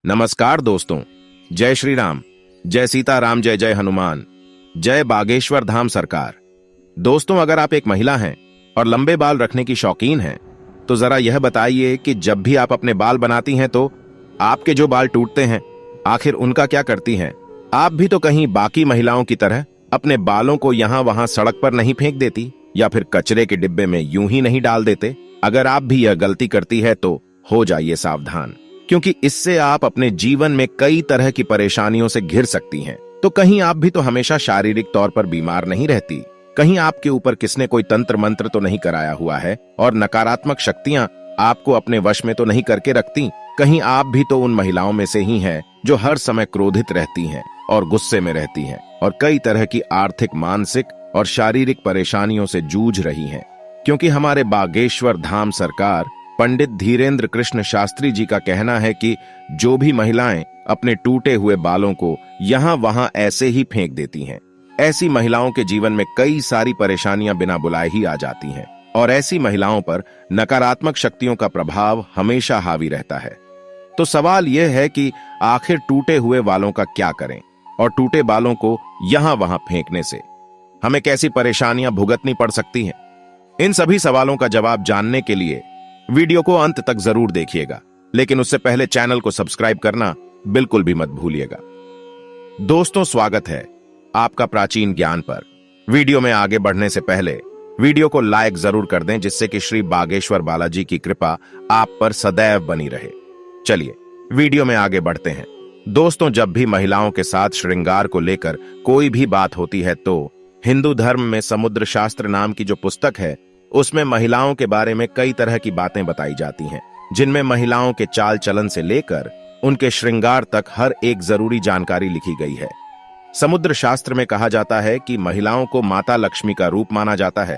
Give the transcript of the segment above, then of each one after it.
नमस्कार दोस्तों। जय श्री राम, जय सीताराम, जय जय हनुमान, जय बागेश्वर धाम सरकार। दोस्तों, अगर आप एक महिला हैं और लंबे बाल रखने की शौकीन हैं तो जरा यह बताइए कि जब भी आप अपने बाल बनाती हैं तो आपके जो बाल टूटते हैं आखिर उनका क्या करती हैं? आप भी तो कहीं बाकी महिलाओं की तरह अपने बालों को यहां वहां सड़क पर नहीं फेंक देती या फिर कचरे के डिब्बे में यूं ही नहीं डाल देते। अगर आप भी यह गलती करती है तो हो जाइए सावधान, क्योंकि इससे आप अपने जीवन में कई तरह की परेशानियों से घिर सकती हैं। तो कहीं आप भी तो हमेशा शारीरिक तौर पर बीमार नहीं रहती, कहीं आपके ऊपर किसने कोई तंत्र मंत्र तो नहीं कराया हुआ है और नकारात्मक शक्तियां आपको अपने वश में तो नहीं करके रखती। कहीं आप भी तो उन महिलाओं में से ही हैं जो हर समय क्रोधित रहती हैं और गुस्से में रहती हैं और कई तरह की आर्थिक, मानसिक और शारीरिक परेशानियों से जूझ रही हैं। क्योंकि हमारे बागेश्वर धाम सरकार पंडित धीरेन्द्र कृष्ण शास्त्री जी का कहना है कि जो भी महिलाएं अपने टूटे हुए बालों को यहां वहां ऐसे ही फेंक देती हैं, ऐसी महिलाओं के जीवन में कई सारी परेशानियां बिना बुलाए ही आ जाती हैं और ऐसी महिलाओं पर नकारात्मक शक्तियों का प्रभाव हमेशा हावी रहता है। तो सवाल यह है कि आखिर टूटे हुए बालों का क्या करें और टूटे बालों को यहां वहां फेंकने से हमें कैसी परेशानियां भुगतनी पड़ सकती हैं? इन सभी सवालों का जवाब जानने के लिए वीडियो को अंत तक जरूर देखिएगा, लेकिन उससे पहले चैनल को सब्सक्राइब करना बिल्कुल भी मत भूलिएगा। दोस्तों, स्वागत है आपका प्राचीन ज्ञान पर। वीडियो में आगे बढ़ने से पहले वीडियो को लाइक जरूर कर दें, जिससे कि श्री बागेश्वर बालाजी की कृपा आप पर सदैव बनी रहे। चलिए वीडियो में आगे बढ़ते हैं। दोस्तों, जब भी महिलाओं के साथ श्रृंगार को लेकर कोई भी बात होती है तो हिंदू धर्म में समुद्र शास्त्र नाम की जो पुस्तक है उसमें महिलाओं के बारे में कई तरह की बातें बताई जाती हैं, जिनमें महिलाओं के चाल चलन से लेकर उनके श्रृंगार तक हर एक जरूरी जानकारी लिखी गई है। समुद्र शास्त्र में कहा जाता है कि महिलाओं को माता लक्ष्मी का रूप माना जाता है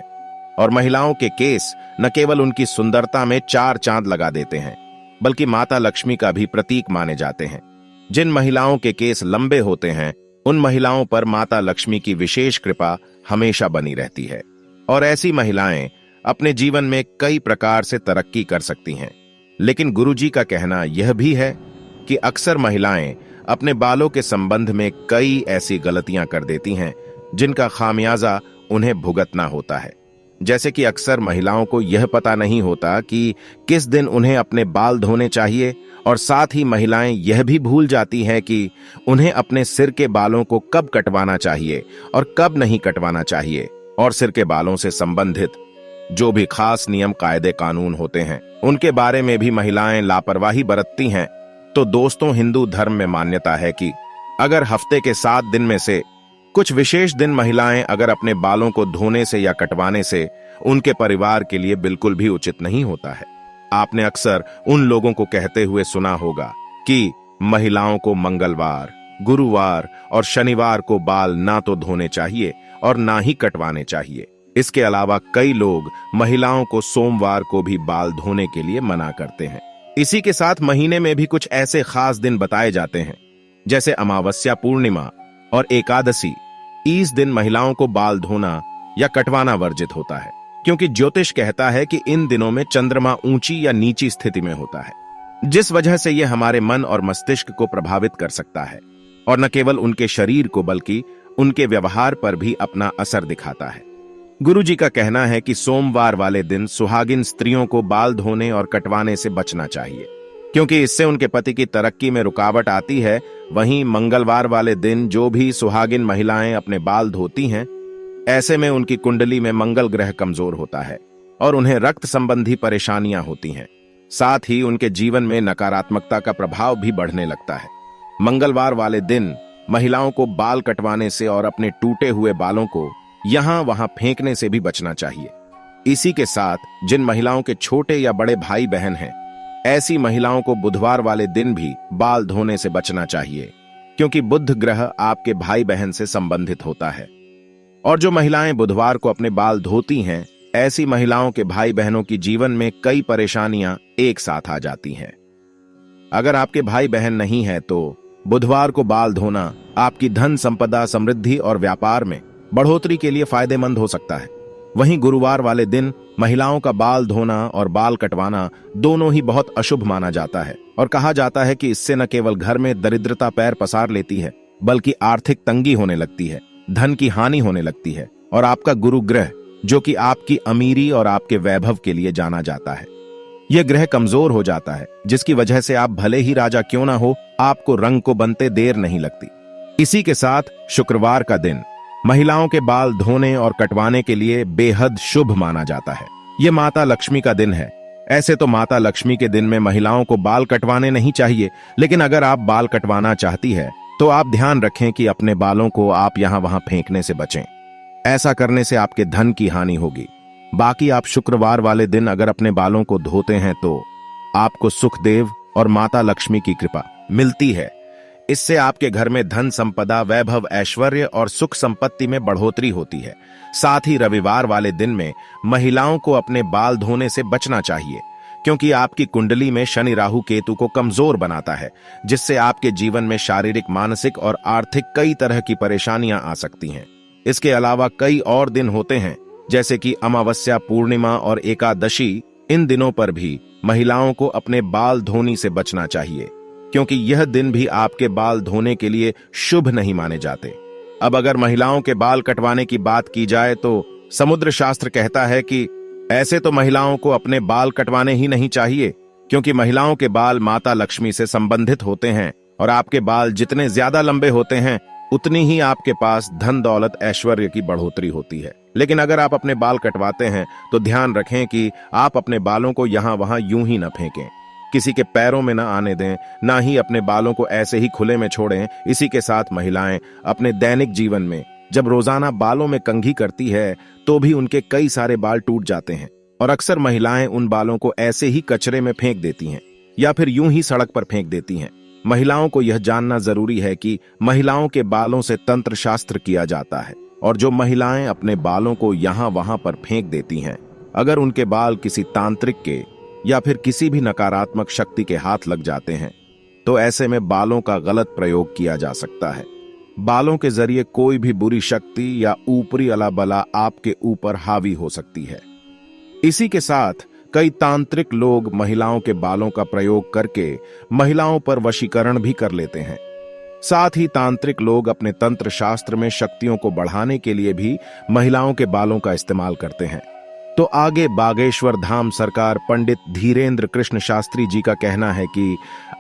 और महिलाओं के केस न केवल उनकी सुंदरता में चार चांद लगा देते हैं, बल्कि माता लक्ष्मी का भी प्रतीक माने जाते हैं। जिन महिलाओं के केस लंबे होते हैं उन महिलाओं पर माता लक्ष्मी की विशेष कृपा हमेशा बनी रहती है और ऐसी महिलाएं अपने जीवन में कई प्रकार से तरक्की कर सकती हैं। लेकिन गुरुजी का कहना यह भी है कि अक्सर महिलाएं अपने बालों के संबंध में कई ऐसी गलतियां कर देती हैं जिनका खामियाजा उन्हें भुगतना होता है। जैसे कि अक्सर महिलाओं को यह पता नहीं होता कि किस दिन उन्हें अपने बाल धोने चाहिए और साथ ही महिलाएं यह भी भूल जाती हैं कि उन्हें अपने सिर के बालों को कब कटवाना चाहिए और कब नहीं कटवाना चाहिए, और सिर के बालों से संबंधित जो भी खास नियम, कायदे, कानून होते हैं उनके बारे में भी महिलाएं लापरवाही बरतती हैं। तो दोस्तों, हिंदू धर्म में मान्यता है कि अगर हफ्ते के 7 दिन में से कुछ विशेष दिन महिलाएं अगर अपने बालों को धोने से या कटवाने से उनके परिवार के लिए बिल्कुल भी उचित नहीं होता है। आपने अक्सर उन लोगों को कहते हुए सुना होगा कि महिलाओं को मंगलवार, गुरुवार और शनिवार को बाल ना तो धोने चाहिए और ना ही कटवाने चाहिए। इसके अलावा कई लोग महिलाओं को सोमवार को भी बाल धोने के लिए मना करते हैं। इसी के साथ महीने में भी कुछ ऐसे खास दिन बताए जाते हैं जैसे अमावस्या, पूर्णिमा और एकादशी। इस दिन महिलाओं को बाल धोना या कटवाना वर्जित होता है, क्योंकि ज्योतिष कहता है कि इन दिनों में चंद्रमा ऊंची या नीची स्थिति में होता है, जिस वजह से यह हमारे मन और मस्तिष्क को प्रभावित कर सकता है और न केवल उनके शरीर को बल्कि उनके व्यवहार पर भी अपना असर दिखाता है। गुरुजी का कहना है कि सोमवार वाले दिन सुहागिन स्त्रियों को बाल धोने और कटवाने से बचना चाहिए, क्योंकि इससे उनके पति की तरक्की में रुकावट आती है। वहीं मंगलवार वाले दिन जो भी सुहागिन महिलाएं अपने बाल धोती हैं, ऐसे में उनकी कुंडली में मंगल ग्रह कमजोर होता है और उन्हें रक्त संबंधी परेशानियां होती हैं। साथ ही उनके जीवन में नकारात्मकता का प्रभाव भी बढ़ने लगता है। मंगलवार वाले दिन महिलाओं को बाल कटवाने से और अपने टूटे हुए बालों को यहां वहां फेंकने से भी बचना चाहिए। इसी के साथ जिन महिलाओं के छोटे या बड़े भाई बहन हैं, ऐसी महिलाओं को बुधवार वाले दिन भी बाल धोने से बचना चाहिए, क्योंकि बुध ग्रह आपके भाई बहन से संबंधित होता है। और जो महिलाएं बुधवार को अपने बाल धोती हैं, ऐसी महिलाओं के भाई बहनों की जीवन में कई परेशानियां एक साथ आ जाती हैं। अगर आपके भाई बहन नहीं है तो बुधवार को बाल धोना आपकी धन संपदा, समृद्धि और व्यापार में बढ़ोतरी के लिए फायदेमंद हो सकता है। वहीं गुरुवार वाले दिन महिलाओं का बाल धोना और बाल कटवाना दोनों ही बहुत अशुभ माना जाता है और कहा जाता है कि इससे न केवल घर में दरिद्रता पैर पसार लेती है, बल्कि आर्थिक तंगी होने लगती है, धन की हानि होने लगती है और आपका गुरु ग्रह, जो कि आपकी अमीरी और आपके वैभव के लिए जाना जाता है, यह ग्रह कमजोर हो जाता है, जिसकी वजह से आप भले ही राजा क्यों ना हो, आपको रंग को बनते देर नहीं लगती। इसी के साथ शुक्रवार का दिन महिलाओं के बाल धोने और कटवाने के लिए बेहद शुभ माना जाता है। यह माता लक्ष्मी का दिन है। ऐसे तो माता लक्ष्मी के दिन में महिलाओं को बाल कटवाने नहीं चाहिए, लेकिन अगर आप बाल कटवाना चाहती है तो आप ध्यान रखें कि अपने बालों को आप यहां वहां फेंकने से बचें। ऐसा करने से आपके धन की हानि होगी। बाकी आप शुक्रवार वाले दिन अगर अपने बालों को धोते हैं तो आपको सुखदेव और माता लक्ष्मी की कृपा मिलती है। इससे आपके घर में धन संपदा, वैभव, ऐश्वर्य और सुख संपत्ति में बढ़ोतरी होती है। साथ ही रविवार वाले दिन में महिलाओं को अपने बाल धोने से बचना चाहिए, क्योंकि आपकी कुंडली में शनि राहु केतु को कमजोर बनाता है, जिससे आपके जीवन में शारीरिक, मानसिक और आर्थिक कई तरह की परेशानियां आ सकती हैं। इसके अलावा कई और दिन होते हैं, जैसे कि अमावस्या, पूर्णिमा और एकादशी। इन दिनों पर भी महिलाओं को अपने बाल धोने से बचना चाहिए, क्योंकि यह दिन भी आपके बाल धोने के लिए शुभ नहीं माने जाते। अब अगर महिलाओं के बाल कटवाने की बात की जाए तो समुद्र शास्त्र कहता है कि ऐसे तो महिलाओं को अपने बाल कटवाने ही नहीं चाहिए, क्योंकि महिलाओं के बाल माता लक्ष्मी से संबंधित होते हैं और आपके बाल जितने ज्यादा लंबे होते हैं उतनी ही आपके पास धन, दौलत, ऐश्वर्य की बढ़ोतरी होती है। लेकिन अगर आप अपने बाल कटवाते हैं तो ध्यान रखें कि आप अपने बालों को यहां वहां यूं ही न फेंकें, किसी के पैरों में न आने दें, ना ही अपने बालों को ऐसे ही खुले में छोड़ें। इसी के साथ महिलाएं अपने दैनिक जीवन में जब रोजाना बालों में कंघी करती है तो भी उनके कई सारे बाल टूट जाते हैं और अक्सर महिलाएं उन बालों को ऐसे ही कचरे में फेंक देती हैं या फिर यूं ही सड़क पर फेंक देती हैं। महिलाओं को यह जानना जरूरी है कि महिलाओं के बालों से तंत्र शास्त्र किया जाता है और जो महिलाएं अपने बालों को यहां वहां पर फेंक देती हैं, अगर उनके बाल किसी तांत्रिक के या फिर किसी भी नकारात्मक शक्ति के हाथ लग जाते हैं तो ऐसे में बालों का गलत प्रयोग किया जा सकता है। बालों के जरिए कोई भी बुरी शक्ति या ऊपरी अलाबला आपके ऊपर हावी हो सकती है। इसी के साथ कई तांत्रिक लोग महिलाओं के बालों का प्रयोग करके महिलाओं पर वशीकरण भी कर लेते हैं। साथ ही तांत्रिक लोग अपने तंत्र शास्त्र में शक्तियों को बढ़ाने के लिए भी महिलाओं के बालों का इस्तेमाल करते हैं। तो आगे बागेश्वर धाम सरकार पंडित धीरेन्द्र कृष्ण शास्त्री जी का कहना है कि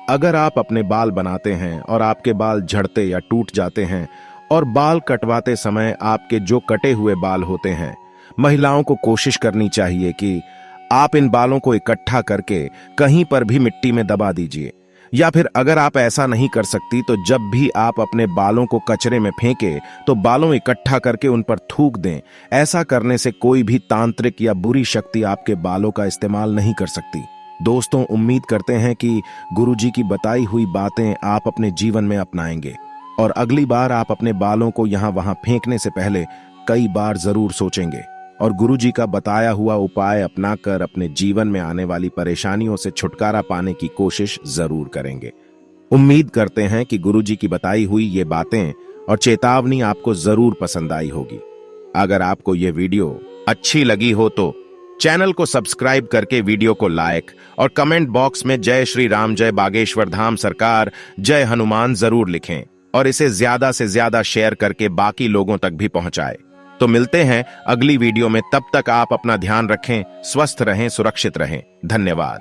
अगर आप अपने बाल बनाते हैं और आपके बाल झड़ते या टूट जाते हैं और बाल कटवाते समय आपके जो कटे हुए बाल होते हैं, महिलाओं को कोशिश करनी चाहिए कि आप इन बालों को इकट्ठा करके कहीं पर भी मिट्टी में दबा दीजिए, या फिर अगर आप ऐसा नहीं कर सकती तो जब भी आप अपने बालों को कचरे में फेंके तो बालों इकट्ठा करके उन पर थूक दें। ऐसा करने से कोई भी तांत्रिक या बुरी शक्ति आपके बालों का इस्तेमाल नहीं कर सकती। दोस्तों, उम्मीद करते हैं कि गुरुजी की बताई हुई बातें आप अपने जीवन में अपनाएंगे और अगली बार आप अपने बालों को यहां वहां फेंकने से पहले कई बार जरूर सोचेंगे और गुरुजी का बताया हुआ उपाय अपनाकर अपने जीवन में आने वाली परेशानियों से छुटकारा पाने की कोशिश जरूर करेंगे। उम्मीद करते हैं कि गुरुजी की बताई हुई ये बातें और चेतावनी आपको जरूर पसंद आई होगी। अगर आपको ये वीडियो अच्छी लगी हो तो चैनल को सब्सक्राइब करके वीडियो को लाइक और कमेंट बॉक्स में जय श्री राम, जय बागेश्वर धाम सरकार, जय हनुमान जरूर लिखें और इसे ज्यादा से ज्यादा शेयर करके बाकी लोगों तक भी पहुंचाएं। तो मिलते हैं अगली वीडियो में। तब तक आप अपना ध्यान रखें, स्वस्थ रहें, सुरक्षित रहें। धन्यवाद।